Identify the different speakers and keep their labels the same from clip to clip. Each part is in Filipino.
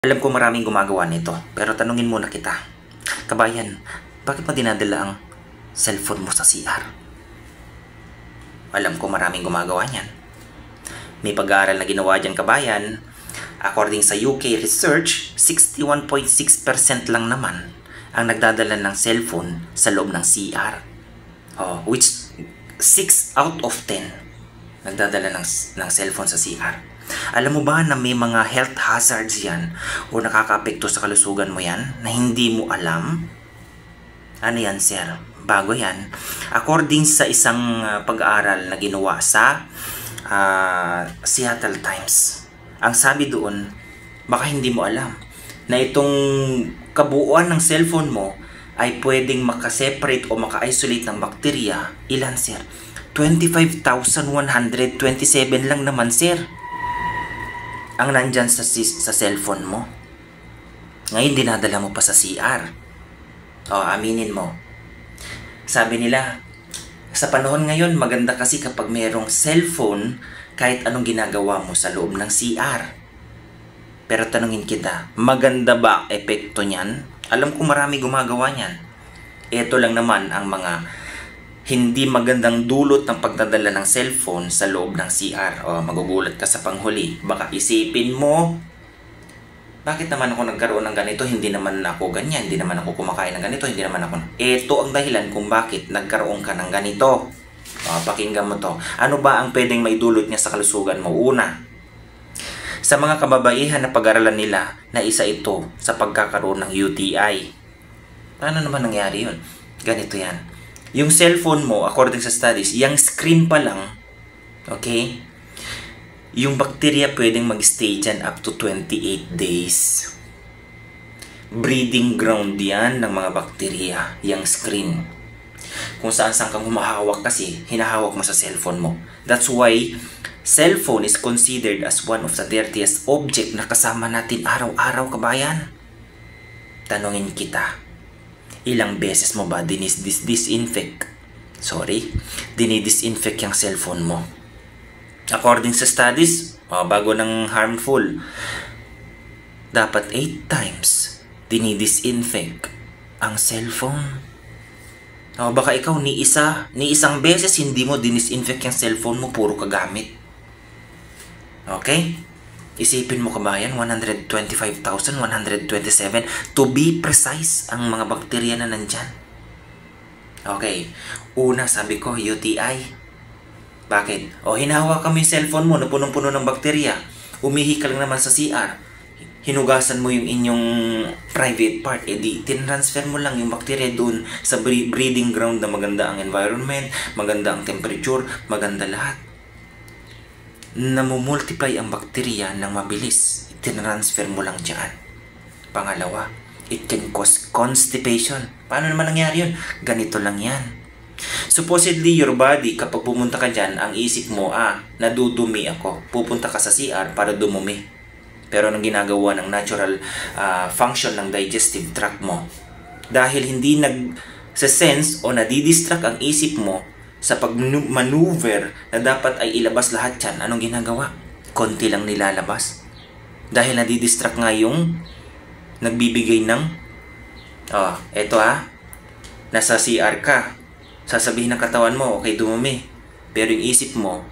Speaker 1: Alam ko maraming gumagawa nito, pero tanungin muna kita. Kabayan, bakit mo dinadala ang cellphone mo sa CR? Alam ko maraming gumagawa niyan. May pag-aaral na ginawa dyan, kabayan. According sa UK research, 61.6% lang naman ang nagdadala ng cellphone sa loob ng CR. Which 6 out of 10 nagdadala ng cellphone sa CR. Alam mo ba na may mga health hazards yan o nakakaapekto sa kalusugan mo yan na hindi mo alam? Ano yan, sir? Bago yan. According sa isang pag-aaral na ginawa sa Seattle Times, ang sabi doon, baka hindi mo alam na itong kabuuan ng cellphone mo ay pwedeng makaseparate o maka-isolate ng bakterya. Ilan, sir? 25,127 lang naman, sir, ang nandyan sa cellphone mo. Ngayon, dinadala mo pa sa CR. Aminin mo. Sabi nila, sa panahon ngayon, maganda kasi kapag mayroong cellphone, kahit anong ginagawa mo sa loob ng CR. Pero tanungin kita, maganda ba epekto niyan? Alam ko marami gumagawa niyan. Ito lang naman ang mga hindi magandang dulot ng pagdadala ng cellphone sa loob ng CR. Magugulat ka sa panghuli. Baka isipin mo, bakit naman ako nagkaroon ng ganito? Hindi naman ako ganyan. Hindi naman ako kumakain ng ganito. Hindi naman ako... Ito ang dahilan kung bakit nagkaroon ka ng ganito. Pakinggan mo to. Ano ba ang pwedeng may dulot niya sa kalusugan mo? Una, sa mga kababaihan na pag-aralan nila na isa ito sa pagkakaroon ng UTI. Paano naman nangyari yun? Ganito yan. Yung cellphone mo, according sa studies, yung screen pa lang, okay, yung bacteria pwedeng mag-stay dyan up to 28 days. Breeding ground yan ng mga bacteria, yung screen. Kung saan kang humahawak kasi, hinahawak mo sa cellphone mo. That's why, cellphone is considered as one of the dirtiest object na kasama natin araw-araw, kabayan. Tanungin kita, ilang beses mo ba dinidisinfect yung cellphone mo? According sa studies, bago ng harmful, dapat 8 times dinidisinfect ang cellphone. Baka ikaw ni isang beses hindi mo dinisinfect yung cellphone mo, puro kagamit. Okay? Isipin mo, kabayan, 125,127 to be precise ang mga bakterya na nandyan. Okay. Una, sabi ko, UTI. Bakit? Hinahawak kami yung cellphone mo na punong-puno ng bakterya. Umihi ka lang naman sa CR. Hinugasan mo yung inyong private part. Tinransfer mo lang yung bakterya doon sa breeding ground na maganda ang environment, maganda ang temperature, maganda lahat. Namumultiply ang bakterya ng mabilis. Tinransfer mo lang dyan. Pangalawa, it can cause constipation. Paano naman nangyari yun? Ganito lang yan. Supposedly, your body, kapag pumunta ka dyan, ang isip mo, nadudumi ako. Pupunta ka sa CR para dumumi. Pero anong ginagawa ng natural function ng digestive tract mo? Dahil hindi nag-sense o nadidistract ang isip mo sa pag-maneuver na dapat ay ilabas lahat yan, anong ginagawa? Konti lang nilalabas. Dahil nadidistract nga yung nagbibigay ng nasa CR ka. Sasabihin ng katawan mo, okay, dumumi. Pero yung isip mo,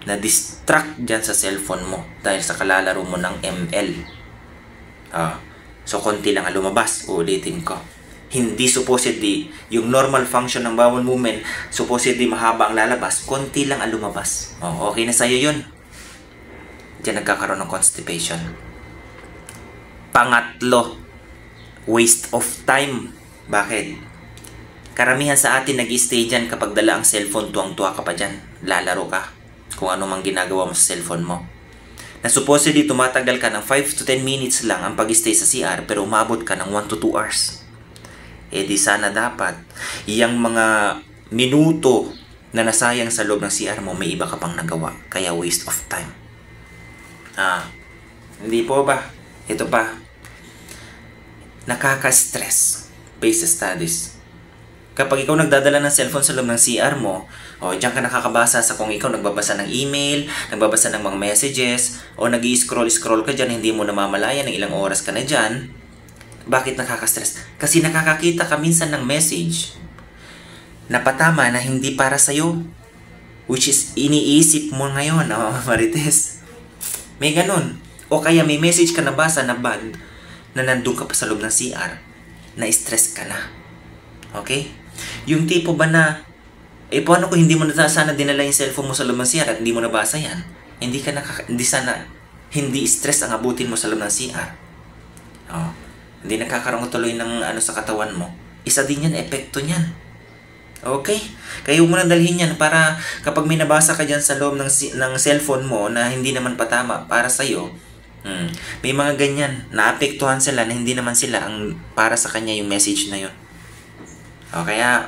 Speaker 1: na-distract dyan sa cellphone mo dahil sa kalalaro mo ng ML. So, konti lang ang lumabas. Ulitin ko. Hindi supposedly, yung normal function ng bowel movement, supposedly mahaba ang lalabas, konti lang ang lumabas. Okay na sa'yo yun. Diyan nagkakaroon ng constipation. Pangatlo, waste of time. Bakit? Karamihan sa atin nag-stay dyan kapag dala ang cellphone, tuwang-tuwa ka pa dyan. Lalaro ka. Kung ano mang ginagawa mo sa cellphone mo. Na supposedly tumatagal ka ng 5 to 10 minutes lang ang pag-stay sa CR, pero umabot ka ng 1 to 2 hours. Di sana dapat yung mga minuto na nasayang sa loob ng CR mo, may iba ka pang nagawa. Kaya waste of time. Hindi po ba? Ito pa. Nakaka-stress based sa studies. Kapag ikaw nagdadala ng cellphone sa loob ng CR mo, o diyan ka nakakabasa sa kung ikaw nagbabasa ng email, nagbabasa ng mga messages, o nag-i-scroll-scroll ka dyan, hindi mo namamalayan ng ilang oras ka na dyan. Bakit nakaka-stress? Kasi nakakakita ka minsan ng message na patama na hindi para sa'yo. Which is, iniisip mo ngayon, Marites. May ganun. O kaya may message ka nabasa na bad, na nandun ka pa sa loob ng CR, na stress ka na. Okay? Yung tipo ba na, paano kung hindi mo na sana dinala yung cellphone mo sa loob ng CR at hindi mo nabasa yan? Hindi stress ang abutin mo sa loob ng CR. Oh, hindi nakakaroon tuloy ng sa katawan mo. Isa din yan, epekto niyan. Okay? Kaya huwag mo nang dalhin yan para kapag may nabasa ka dyan sa loob ng cellphone mo na hindi naman patama para sa'yo, may mga ganyan, naapektuhan sila na hindi naman sila ang para sa kanya yung message na yun. O kaya,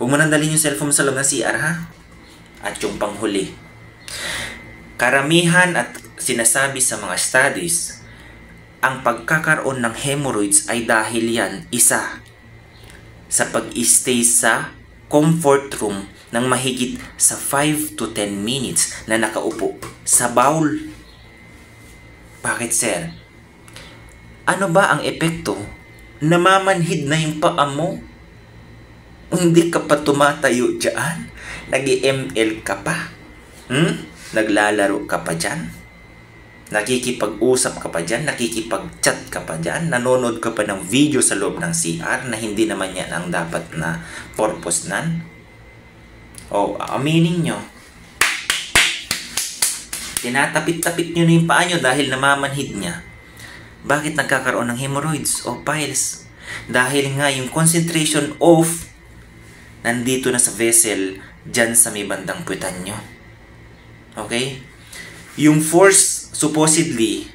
Speaker 1: huwag mo nang dalhin yung cellphone sa loob ng CR, ha? At yung panghuli, karamihan at sinasabi sa mga studies, ang pagkakaroon ng hemorrhoids ay dahil yan, isa, sa pag-stay sa comfort room ng mahigit sa 5 to 10 minutes na nakaupo sa bowl. Bakit, sir? Ano ba ang epekto? Namamanhid na yung paa mo? Hindi ka pa tumatayo dyan? Nag-ML ka pa? Naglalaro ka pa dyan? Nakikipag-usap ka pa dyan? Nakikipag-chat ka pa dyan? Nanonood ka pa ng video sa loob ng CR na hindi naman yan ang dapat na purpose nan? O, aminin nyo. Tinatapit-tapit nyo na yung paa nyo dahil namamanhid niya. Bakit nagkakaroon ng hemorrhoids o piles? Dahil nga yung concentration of nandito na sa vessel dyan sa may bandang puwetan nyo. Okay? Yung force, supposedly,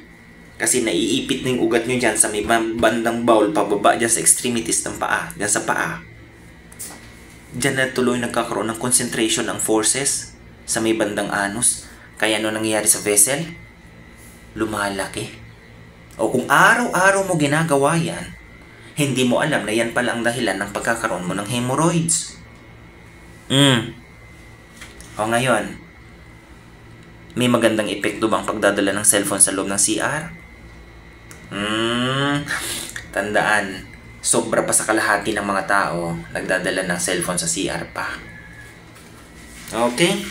Speaker 1: kasi naiipit na yung ugat nyo dyan sa may bandang bowl, pababa dyan sa extremities ng paa, dyan sa paa. Dyan na tuloy nagkakaroon ng concentration ng forces sa may bandang anus. Kaya ano nangyayari sa vessel? Lumalaki. O kung araw-araw mo ginagawa yan, hindi mo alam na yan pala ang dahilan ng pagkakaroon mo ng hemorrhoids. O ngayon, may magandang epekto bang pagdadala ng cellphone sa loob ng CR? Tandaan, sobra pa sa kalahati ng mga tao nagdadala ng cellphone sa CR pa. Okay?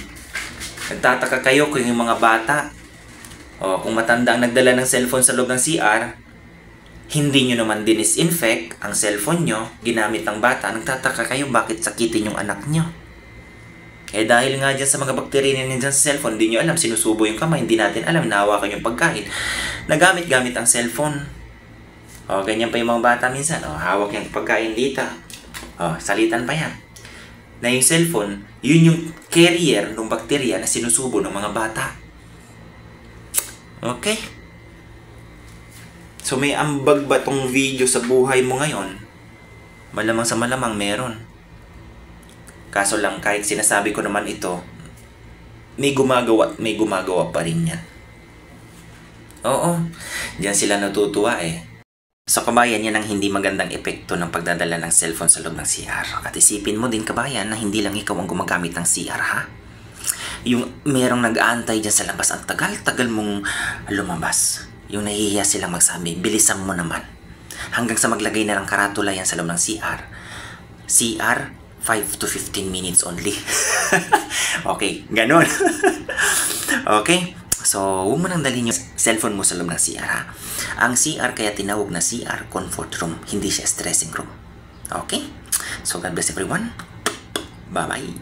Speaker 1: Nagtataka kayo kung yung mga bata o kung matanda ang nagdala ng cellphone sa loob ng CR, hindi nyo naman dinisinfect ang cellphone nyo, ginamit ng bata, nagtataka kayo bakit sakitin yung anak nyo. Dahil nga dyan sa mga bakterya na nandyan sa cellphone, hindi nyo alam, sinusubo yung kamay, hindi natin alam, nahawakan yung pagkain. Nagamit-gamit ang cellphone. O, ganyan pa yung mga bata minsan. O, hawak yung pagkain dito. O, salitan pa yan. Na yung cellphone, yun yung carrier ng bakterya na sinusubo ng mga bata. Okay? So, may ambag ba tong video sa buhay mo ngayon? Malamang sa malamang meron. Kaso lang, kahit sinasabi ko naman ito, may gumagawa at may gumagawa pa rin yan. Oo, diyan sila natutuwa eh. So kabayan, yan ang hindi magandang epekto ng pagdadala ng cellphone sa loob ng CR. At isipin mo din kabayan na hindi lang ikaw ang gumagamit ng CR, ha? Yung merong nag-aantay dyan sa labas, ang tagal-tagal mong lumabas. Yung nahihiya silang magsabi, bilisan mo naman. Hanggang sa maglagay na lang karatula yan sa loob ng CR. CR, 5 to 15 minutes only. Okay, ganun. Okay? So, huwag mo nang dalhin yung cellphone mo sa loob ng CR, ha? Ang CR kaya tinawag na CR, comfort room. Hindi siya stressing room. Okay? So, God bless everyone. Bye-bye.